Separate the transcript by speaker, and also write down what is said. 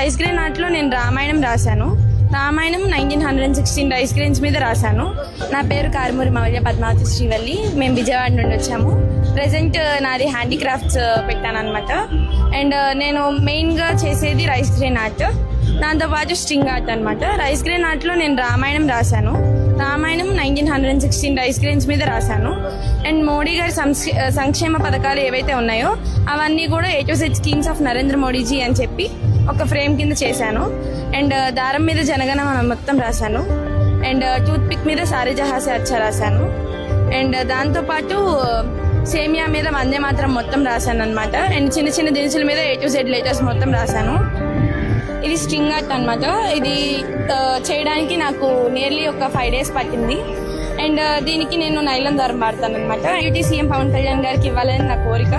Speaker 1: Rice grain ఆర్ట్లో నేను రామాయణం రాశాను. Ramayanam 1916 rice grains మీద రాశాను. నా పేరు కారుమూరి మౌల్య పద్మావతి శ్రీవల్లి. మేము విజయవాడ నుండి వచ్చాము. ప్రెజెంట్ నాది హ్యాండీక్రాఫ్ట్స్ పెట్టాను అనమాట. అండ్ నేను మెయిన్గా చేసేది రైస్ గ్రెయిన్ ఆర్ట్, దాంతోపాటు స్ట్రింగ్ ఆర్ట్ అనమాట. రైస్ గ్రెయిన్ ఆర్ట్లో నేను రామాయణం రాశాను. రామాయణం 1916 రైస్ గ్రెయిన్స్ మీద రాశాను. అండ్ మోడీ గారి సంక్షేమ పథకాలు ఏవైతే ఉన్నాయో అవన్నీ కూడా A to Z schemes of Narendra Modiji అని చెప్పి ఒక ఫ్రేమ్ కింద చేశాను. అండ్ దారం మీద జనగణమన మొత్తం రాశాను. అండ్ టూత్ పిక్ మీద సారే జహాసే అచ్చా రాశాను. అండ్ దాంతోపాటు సేమియా మీద వందే మాత్రం మొత్తం రాశాను అనమాట. అండ్ చిన్న చిన్న దినుసుల మీద A to Z లెటర్స్ మొత్తం రాశాను. ఇది స్ట్రింగ్ ఆర్ట్ అనమాట. ఇది చేయడానికి నాకు నియర్లీ ఒక 5 days పట్టింది. అండ్ దీనికి నేను నైలాన్ దారం వాడతాను అనమాట. సీఎం పవన్ కళ్యాణ్ గారికి ఇవ్వాలని నా కోరిక.